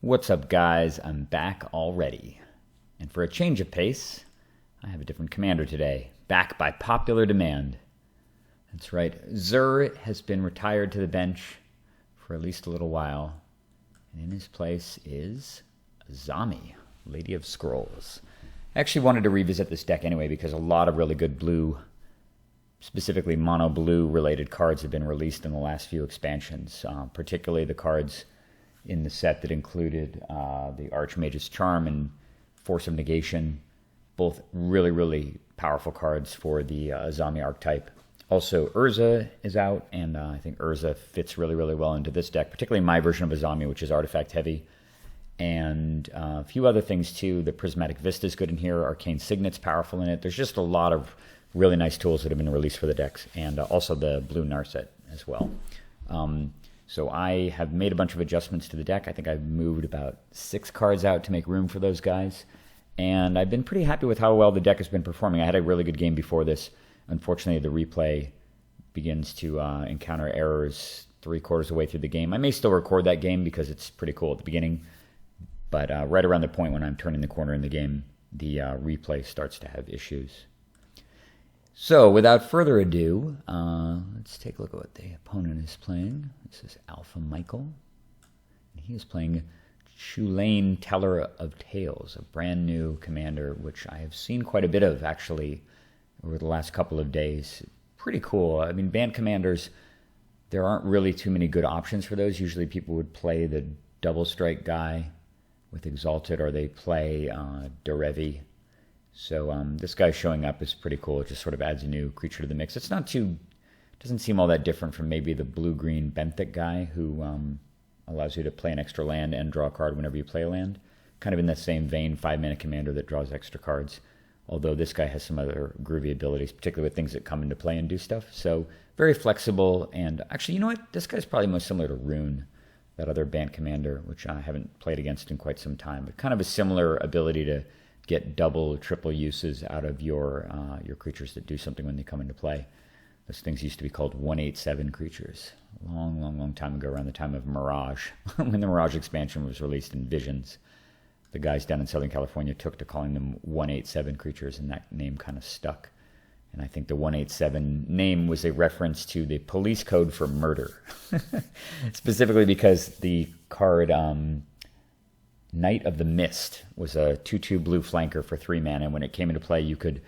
What's up, guys? I'm back already. And for a change of pace, I have a different commander today. Back by popular demand. That's right. Zur has been retired to the bench for at least a little while. And in his place is Azami, Lady of Scrolls. I actually wanted to revisit this deck anyway because a lot of really good blue, specifically mono blue related cards have been released in the last few expansions, particularly the cards in the set that included the Archmage's Charm and Force of Negation, both really, really powerful cards for the Azami archetype. Also, Urza is out, and I think Urza fits really, really well into this deck, particularly my version of Azami, which is artifact heavy. And a few other things too. The Prismatic Vista is good in here. Arcane Signet's powerful in it. There's just a lot of really nice tools that have been released for the decks, and also the blue Narset as well. So I have made a bunch of adjustments to the deck. I think I've moved about 6 cards out to make room for those guys. And I've been pretty happy with how well the deck has been performing. I had a really good game before this. Unfortunately, the replay begins to encounter errors 3/4 of the way through the game. I may still record that game because it's pretty cool at the beginning. But right around the point when I'm turning the corner in the game, the replay starts to have issues. So, without further ado, let's take a look at what the opponent is playing. This is Alpha Michael. And he is playing Chulane, Teller of Tales, a brand new commander, which I have seen quite a bit of, actually, over the last couple of days. Pretty cool. I mean, band commanders, there aren't really too many good options for those. Usually people would play the double strike guy with Exalted, or they play Derevi. So this guy showing up is pretty cool. It just sort of adds a new creature to the mix. It's not too, doesn't seem all that different from maybe the blue-green Benthic guy who allows you to play an extra land and draw a card whenever you play a land. Kind of in that same vein, 5-mana commander that draws extra cards. Although this guy has some other groovy abilities, particularly with things that come into play and do stuff. So very flexible, and actually, you know what? This guy's probably most similar to Rune, that other band commander, which I haven't played against in quite some time. But kind of a similar ability to get double, triple uses out of your creatures that do something when they come into play. Those things used to be called 1/8/7 creatures. A long, long, long time ago, around the time of Mirage, when the Mirage expansion was released in Visions. The guys down in Southern California took to calling them 1/8/7 creatures, and that name kind of stuck. And I think the 1/8/7 name was a reference to the police code for murder. Specifically because the card Knight of the Mist was a 2/2 blue flanker for 3 mana. When it came into play, you could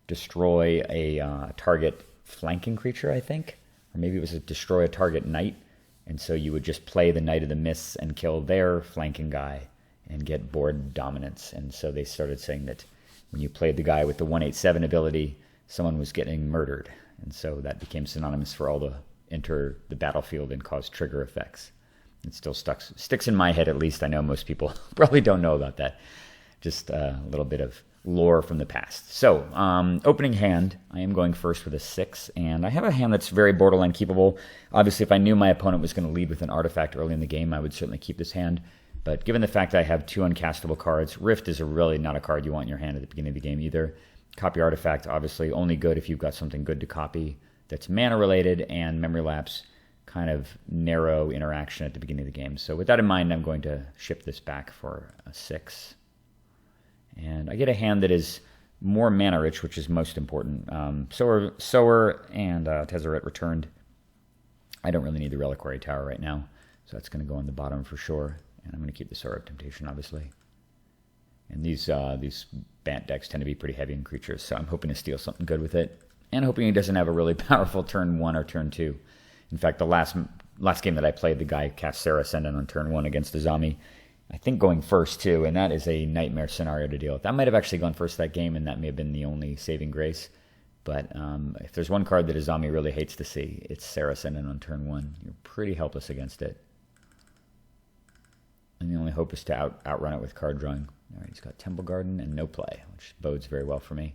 destroy a target flanking creature, I think. Or maybe it was destroy a target knight. And so you would just play the Knight of the Mists and kill their flanking guy and get board dominance. And so they started saying that when you played the guy with the 1/8/7 ability, someone was getting murdered. And so that became synonymous for all to enter the battlefield and cause trigger effects. It still sticks in my head, at least. I know most people probably don't know about that. Just a little bit of lore from the past. So, opening hand, I am going first with a 6, and I have a hand that's very borderline keepable. Obviously, if I knew my opponent was going to lead with an artifact early in the game, I would certainly keep this hand. But given the fact that I have 2 uncastable cards, Rift is really not a card you want in your hand at the beginning of the game either. Copy Artifact, obviously, only good if you've got something good to copy that's mana-related, and Memory Lapse, kind of narrow interaction at the beginning of the game. So with that in mind, I'm going to ship this back for a 6. And I get a hand that is more mana-rich, which is most important. Sower and Tezzeret returned. I don't really need the Reliquary Tower right now, so that's going to go on the bottom for sure. And I'm going to keep the Sower of Temptation, obviously. And these Bant decks tend to be pretty heavy in creatures, so I'm hoping to steal something good with it. And hoping it doesn't have a really powerful turn 1 or turn 2. In fact, the last game that I played, the guy cast Serra Ascendant on turn 1 against Azami. I think going first, too, and that is a nightmare scenario to deal with. That might have actually gone first that game, and that may have been the only saving grace. But if there's one card that Azami really hates to see, it's Serra Ascendant on turn 1. You're pretty helpless against it. And the only hope is to outrun it with card drawing. All right, he's got Temple Garden and no play, which bodes very well for me.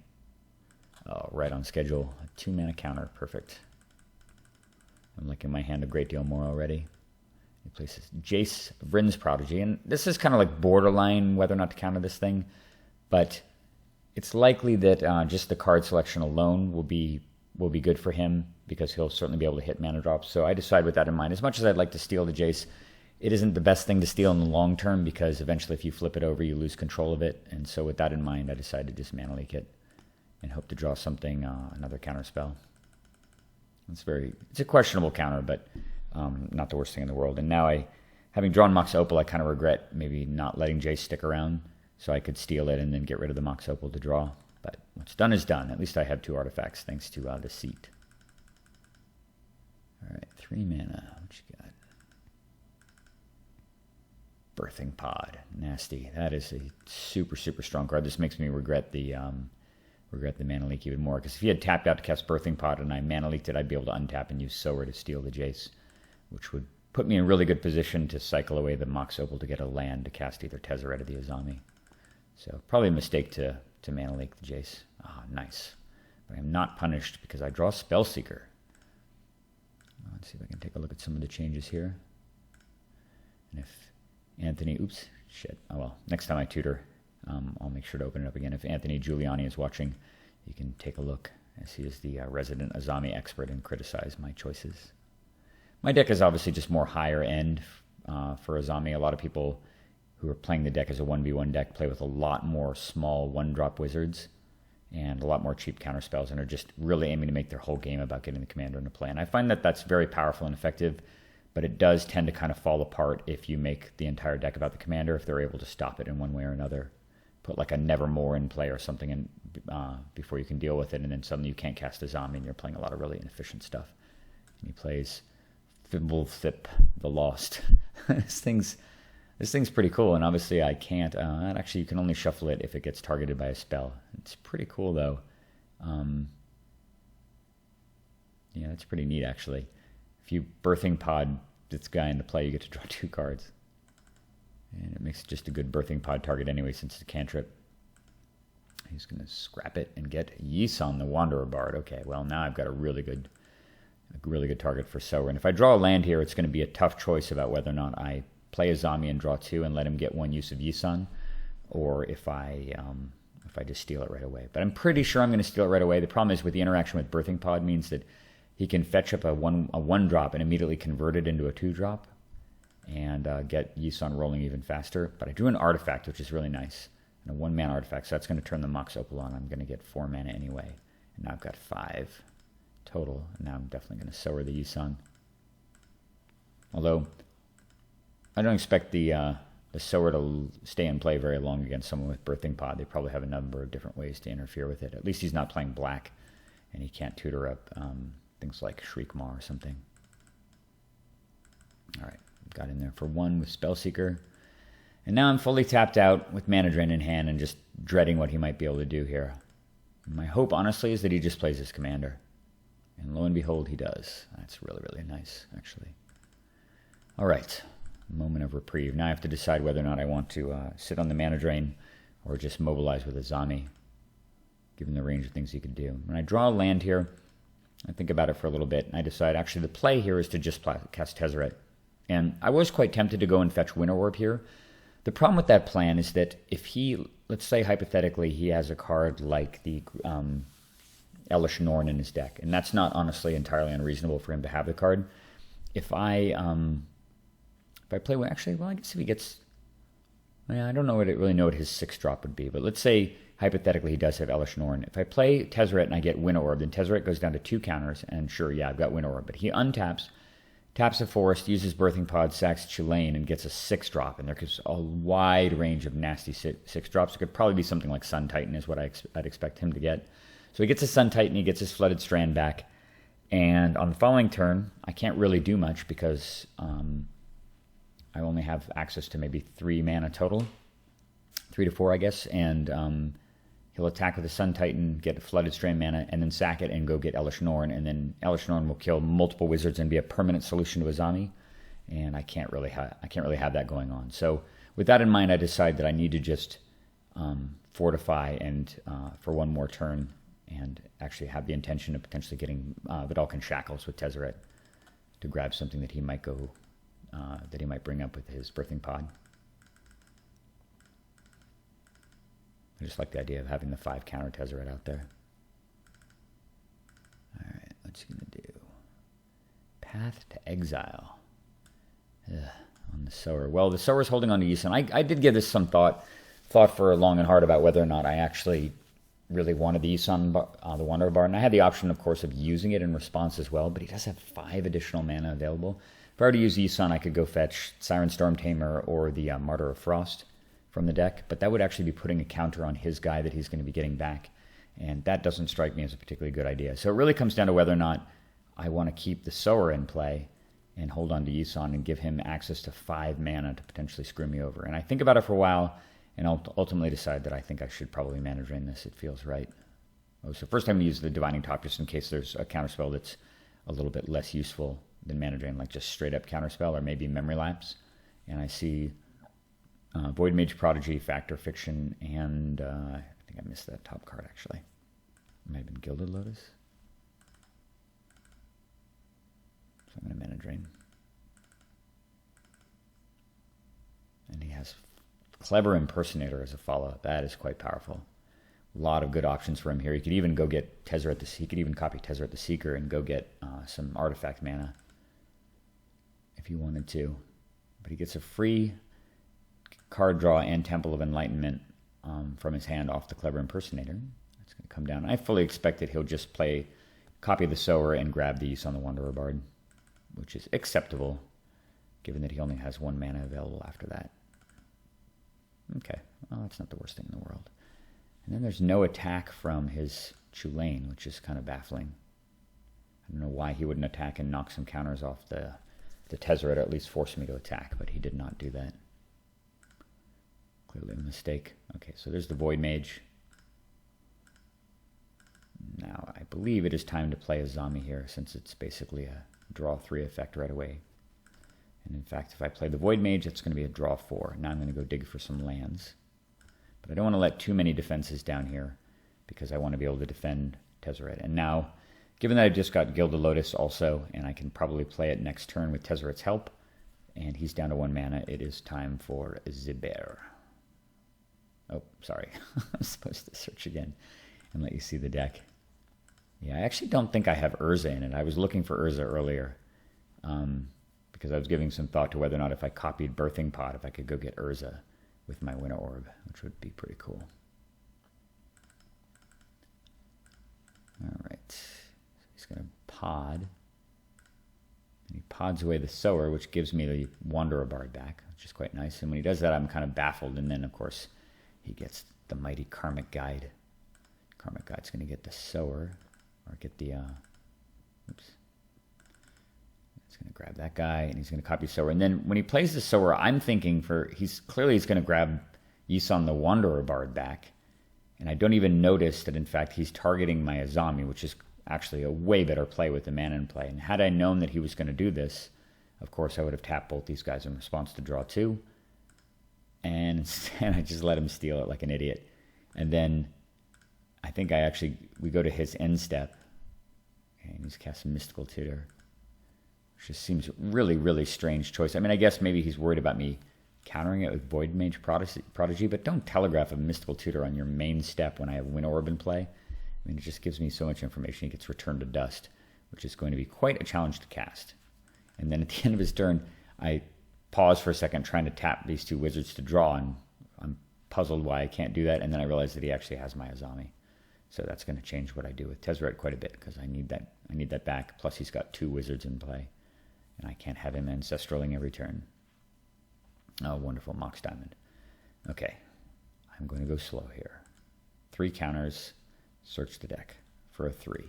Oh, right on schedule. A 2-mana counter. Perfect. I'm liking my hand a great deal more already. He places Jace, Vryn's Prodigy, and this is kind of like borderline whether or not to counter this thing, but it's likely that just the card selection alone will be good for him because he'll certainly be able to hit mana drops. So I decide with that in mind. As much as I'd like to steal the Jace, it isn't the best thing to steal in the long term because eventually if you flip it over, you lose control of it. And so with that in mind, I decided to just mana leak it and hope to draw something, another counter spell. It's a questionable counter, but not the worst thing in the world. And now having drawn Mox Opal, I kind of regret maybe not letting Jace stick around so I could steal it and then get rid of the Mox Opal to draw. But what's done is done. At least I have 2 artifacts thanks to the seat. All right, 3 mana. What you got? Birthing Pod. Nasty. That is a super, super strong card. This makes me regret the mana leak even more. Because if he had tapped out to cast Birthing Pod and I mana leaked it, I'd be able to untap and use Sower to steal the Jace, which would put me in a really good position to cycle away the Mox Opal to get a land to cast either Tezzeret or the Azami. So probably a mistake to mana leak the Jace. Ah, nice. But I'm not punished because I draw Spellseeker. Let's see if I can take a look at some of the changes here. And if Anthony, oops, shit. Oh well, next time I tutor, I'll make sure to open it up again. If Anthony Giuliani is watching, you can take a look, as he is the resident Azami expert, and criticize my choices. My deck is obviously just more higher end for Azami. A lot of people who are playing the deck as a 1v1 deck play with a lot more small 1-drop wizards and a lot more cheap counter spells and are just really aiming to make their whole game about getting the commander into play. And I find that that's very powerful and effective, but it does tend to kind of fall apart if you make the entire deck about the commander, if they're able to stop it in one way or another. Put like a Nevermore in play or something in, before you can deal with it, and then suddenly you can't cast Azami and you're playing a lot of really inefficient stuff. And he plays Fimblethip the Lost. This thing's pretty cool, and obviously I can't. Actually, you can only shuffle it if it gets targeted by a spell. It's pretty cool, though. Yeah, that's pretty neat, actually. If you Birthing Pod this guy into play, you get to draw 2 cards. And it makes it just a good Birthing Pod target anyway, since it's a cantrip. He's going to scrap it and get Yisan the Wanderer Bard. Okay, well, now I've got a really good target for Sower. And if I draw a land here, it's going to be a tough choice about whether or not I play Azami and draw 2 and let him get 1 use of Yisan, or if I just steal it right away. But I'm pretty sure I'm going to steal it right away. The problem is with the interaction with Birthing Pod means that he can fetch up a 1-drop and immediately convert it into a 2-drop and get Yisan rolling even faster. But I drew an artifact, which is really nice, and a 1-mana artifact, so that's going to turn the Mox Opal on. I'm going to get 4 mana anyway, and now I've got 5 total, and now I'm definitely going to Sower the Yisan. Although I don't expect the Sower to stay in play very long against someone with Birthing Pod. They probably have a number of different ways to interfere with it. At least he's not playing black, and he can't tutor up things like Shriekmaw or something. All right, got in there for 1 with Spellseeker. And now I'm fully tapped out with Mana Drain in hand and just dreading what he might be able to do here. My hope, honestly, is that he just plays his commander. And lo and behold, he does. That's really, really nice, actually. All right. Moment of reprieve. Now I have to decide whether or not I want to sit on the Mana Drain or just mobilize with Azami, given the range of things he could do. When I draw a land here, I think about it for a little bit, and I decide actually the play here is to just cast Tezzeret. And I was quite tempted to go and fetch Winter Orb here. The problem with that plan is that if he, let's say hypothetically, he has a card like the Elesh Norn in his deck, and that's not honestly entirely unreasonable for him to have the card. If I play, well, actually, well, I guess if he gets, I don't know really know what his 6-drop would be, but let's say hypothetically he does have Elesh Norn. If I play Tezzeret and I get Winter Orb, then Tezzeret goes down to 2 counters, and sure, yeah, I've got Winter Orb, but he untaps, taps a forest, uses Birthing Pod, sacks Chulane, and gets a 6-drop, and there's a wide range of nasty 6-drops. It could probably be something like Sun Titan is what I'd expect him to get. So he gets his Sun Titan, he gets his Flooded Strand back, and on the following turn, I can't really do much because I only have access to maybe 3 mana total, 3 to 4, I guess, and he'll attack with the Sun Titan, get a Flooded Strand mana, and then sack it and go get Elesh Norn, and then Elesh Norn will kill multiple wizards and be a permanent solution to Azami, and I can't really have that going on. So with that in mind, I decide that I need to just fortify and for 1 more turn, and actually have the intention of potentially getting Vidalcan Shackles with Tezzeret to grab something that he might go. That he might bring up with his Birthing Pod. I just like the idea of having the 5 counter Tezzeret out there. All right, what's he gonna do? Path to Exile. Ugh. on the Sower? Well, the Sower's holding on to Yisun. I did give this some thought for long and hard about whether or not I actually really wanted the Yisun, the Wanderer Bard. And I had the option, of course, of using it in response as well, but he does have 5 additional mana available. If I were to use Yisun, I could go fetch Siren Storm Tamer or the Martyr of Frost from the deck, but that would actually be putting a counter on his guy that he's going to be getting back, and that doesn't strike me as a particularly good idea. So it really comes down to whether or not I want to keep the Sower in play and hold on to Yisun and give him access to 5 mana to potentially screw me over. And I think about it for a while, and I'll ultimately decide that I think I should probably mana drain this. It feels right. Oh, so first I'm going to use the Divining Top just in case there's a counterspell that's a little bit less useful than mana drain, like just straight up counterspell or maybe Memory Lapse. And I see Void Mage Prodigy, Factor Fiction, and I think I missed that top card actually. It might have been Gilded Lotus. So I'm going to mana drain. And he has Clever Impersonator as a follow. That is quite powerful. A lot of good options for him here. He could even go get Tezzeret he could even copy Tezzeret the Seeker and go get some artifact mana if he wanted to. But he gets a free card draw and Temple of Enlightenment from his hand off the Clever Impersonator. That's going to come down. I fully expect that he'll just copy the Sower and grab these on the Wanderer Bard, which is acceptable, given that he only has 1 mana available after that. Okay, well, that's not the worst thing in the world. And then there's no attack from his Chulane, which is kind of baffling. I don't know why he wouldn't attack and knock some counters off the Tezzeret, or at least force me to attack, but he did not do that. Clearly a mistake. Okay, so there's the Void Mage. Now, I believe it is time to play Azami here, since it's basically a draw 3 effect right away. And in fact, if I play the Void Mage, it's going to be a draw 4. Now I'm going to go dig for some lands. But I don't want to let too many defenses down here, because I want to be able to defend Tezzeret. And now, given that I just got Gilded Lotus also, and I can probably play it next turn with Tezzeret's help, and he's down to 1 mana, it is time for Zibear. Oh, sorry. I'm supposed to search again and let you see the deck. Yeah, I actually don't think I have Urza in it. I was looking for Urza earlier because I was giving some thought to whether or not if I copied Birthing Pod, if I could go get Urza with my Winter Orb, which would be pretty cool. All right. So he's going to pod. And he pods away the Sower, which gives me the Wanderer Bard back, which is quite nice. And when he does that, I'm kind of baffled. And then, of course, he gets the mighty Karmic Guide. Karmic Guide's going to get the Sower, or get the, oops. He's going to grab that guy, and he's going to copy Sower. And then when he plays the Sower, I'm thinking he's going to grab Yisun the Wanderer Bard back. And I don't even notice that, in fact, he's targeting my Azami, which is actually a way better play with the mana in play. And had I known that he was going to do this, of course, I would have tapped both these guys in response to draw 2. And instead, I just let him steal it like an idiot. And then I think we go to his end step. Okay, and he's casting Mystical Tutor, which just seems really, really strange choice. I mean, I guess maybe he's worried about me countering it with Void Mage Prodigy, but don't telegraph a Mystical Tutor on your main step when I have Winter Orb in play. I mean, it just gives me so much information. He gets returned to dust, which is going to be quite a challenge to cast. And then at the end of his turn, I pause for a second trying to tap these 2 wizards to draw, and I'm puzzled why I can't do that. And then I realize that he actually has my Azami. So that's going to change what I do with Tezzeret quite a bit, because I need that back. Plus he's got 2 wizards in play, and I can't have him ancestraling every turn. Oh, wonderful, Mox Diamond. Okay, I'm going to go slow here. 3 counters, search the deck for a 3.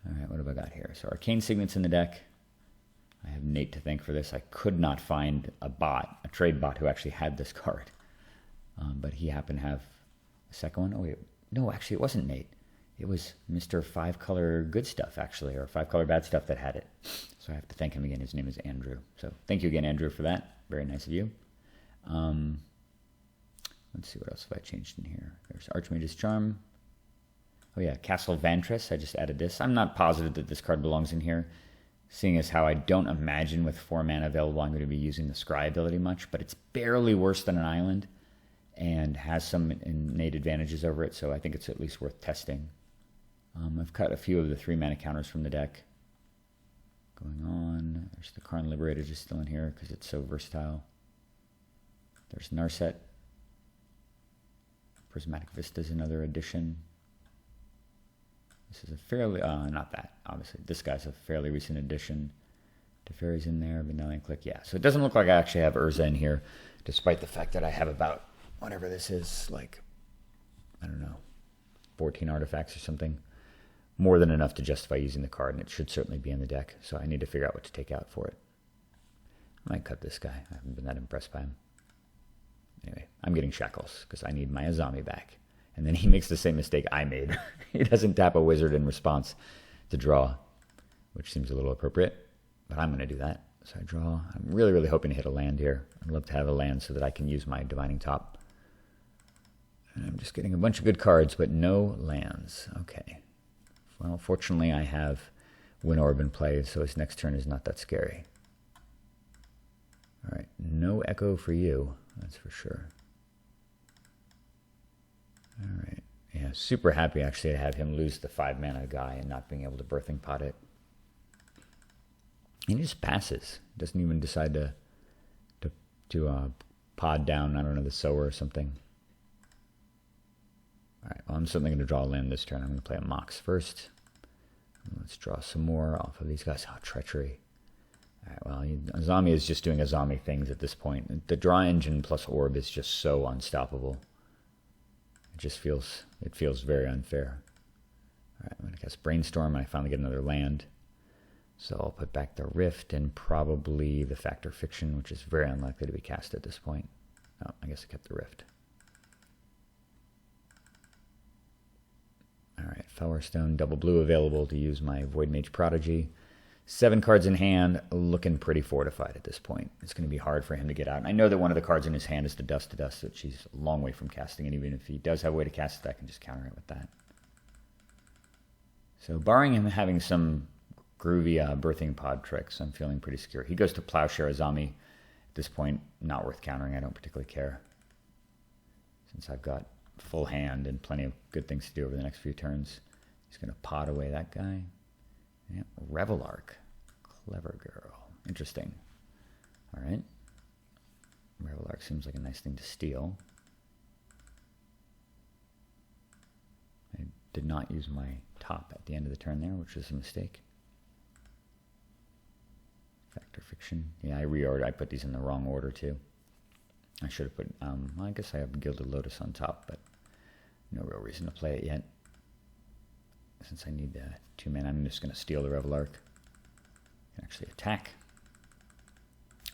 All right, what have I got here? So Arcane Signet's in the deck. I have Nate to thank for this. I could not find a trade bot who actually had this card. But he happened to have a second one. Oh, wait. No, actually, it wasn't Nate. It was Mr. 5-Color Good Stuff, actually, or 5-Color Bad Stuff that had it. So I have to thank him again. His name is Andrew. So thank you again, Andrew, for that. Very nice of you. Let's see, what else have I changed in here? There's Archmage's Charm. Oh, yeah, Castle Vantress. I just added this. I'm not positive that this card belongs in here, seeing as how I don't imagine with 4 mana available I'm going to be using the Scry ability much, but it's barely worse than an island and has some innate advantages over it, so I think it's at least worth testing. I've cut a few of the 3 mana counters from the deck. going on? There's the Karn Liberator just still in here because it's so versatile. There's Narset. Prismatic Vista is another addition. This is a fairly, not that, obviously. This guy's a fairly recent addition. Teferi's in there, Vanillion Click, yeah. So it doesn't look like I actually have Urza in here, despite the fact that I have about, whatever this is, like, I don't know, 14 artifacts or something. More than enough to justify using the card, and it should certainly be in the deck. So I need to figure out what to take out for it. I might cut this guy. I haven't been that impressed by him. Anyway, I'm getting Shackles because I need my Azami back. And then he makes the same mistake I made. He doesn't tap a wizard in response to draw, which seems a little appropriate. But I'm going to do that. So I draw. I'm really, really hoping to hit a land here. I'd love to have a land so that I can use my Divining Top. And I'm just getting a bunch of good cards, but no lands. Okay. Well, fortunately, I have Wind Orb in play, so his next turn is not that scary. All right. No Echo for you. That's for sure. All right. Yeah, super happy, actually, to have him lose the 5-mana guy and not being able to Birthing Pot it. He just passes. Doesn't even decide to pod down, I don't know, the Sower or something. All right, well, I'm certainly going to draw a land this turn. I'm going to play a Mox first. Let's draw some more off of these guys. Oh, Treachery. All right, well, Azami is just doing Azami things at this point. The draw engine plus Orb is just so unstoppable. It feels very unfair. All right, I'm going to cast Brainstorm, and I finally get another land. So I'll put back the Rift and probably the Factor Fiction, which is very unlikely to be cast at this point. Oh, I guess I kept the Rift. All right, Flowerstone, double blue available to use my Void Mage Prodigy. 7 cards in hand, looking pretty fortified at this point. It's going to be hard for him to get out. And I know that one of the cards in his hand is the Dust to Dust, which he's a long way from casting. And even if he does have a way to cast it, I can just counter it with that. So barring him having some groovy Birthing Pod tricks, I'm feeling pretty secure. He goes to Plowshare Azami. At this point, not worth countering. I don't particularly care, since I've got full hand and plenty of good things to do over the next few turns. He's going to pot away that guy. Yeah, Revelark. Clever girl. Interesting. All right. Revelark seems like a nice thing to steal. I did not use my top at the end of the turn there, which was a mistake. Factor Fiction. Yeah, I reordered. I put these in the wrong order too. I should have put, well, I guess I have Gilded Lotus on top, but no real reason to play it yet. Since I need 2 mana, I'm just going to steal the Revelark. Can actually attack.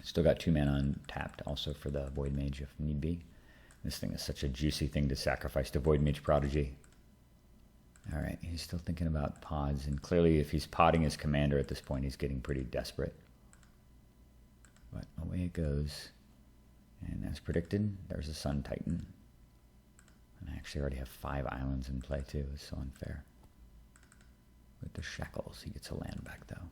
Still got 2 mana untapped also for the Void Mage if need be. This thing is such a juicy thing to sacrifice to Void Mage Prodigy. Alright, he's still thinking about pods, and clearly if he's podding his commander at this point, he's getting pretty desperate. But away it goes. And as predicted, there's a Sun Titan. And I actually already have 5 islands in play too. It's so unfair. With the Shackles, he gets a land back though.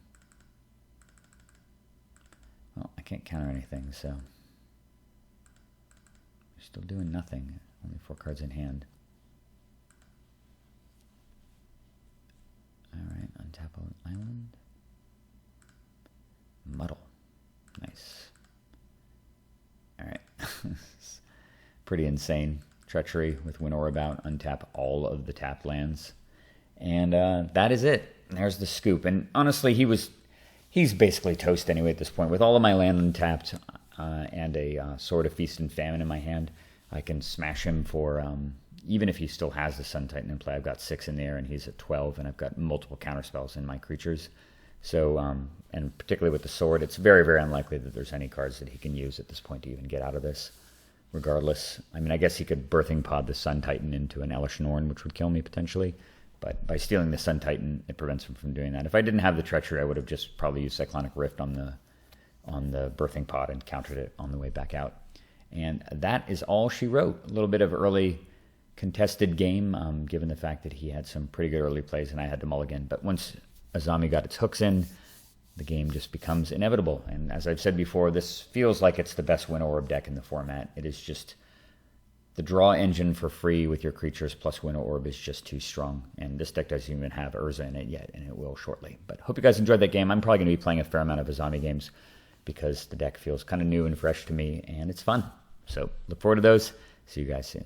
Well, I can't counter anything, so we're still doing nothing. Only 4 cards in hand. Alright, untap an island. Muddle. Nice. Alright. Pretty insane. Treachery with Wind Orb out. Untap all of the tapped lands. And that is it. There's the scoop. And honestly, he's basically toast anyway at this point. With all of my land untapped and a Sword of Feast and Famine in my hand, I can smash him for, even if he still has the Sun Titan in play. I've got 6 in there and he's at 12, and I've got multiple counterspells in my creatures. So, and particularly with the sword, it's very, very unlikely that there's any cards that he can use at this point to even get out of this. Regardless, I mean, I guess he could Birthing Pod the Sun Titan into an Elesh Norn, which would kill me potentially. But by stealing the Sun Titan, it prevents him from doing that. If I didn't have the Treachery, I would have just probably used Cyclonic Rift on the Birthing Pod and countered it on the way back out. And that is all she wrote. A little bit of early contested game, given the fact that he had some pretty good early plays and I had to mulligan. But once Azami got its hooks in, the game just becomes inevitable. And as I've said before, this feels like it's the best Wind Orb deck in the format. It is just The draw engine for free with your creatures plus Winnow Orb is just too strong. And this deck doesn't even have Urza in it yet, and it will shortly. But hope you guys enjoyed that game. I'm probably going to be playing a fair amount of Azami games because the deck feels kind of new and fresh to me, and it's fun. So look forward to those. See you guys soon.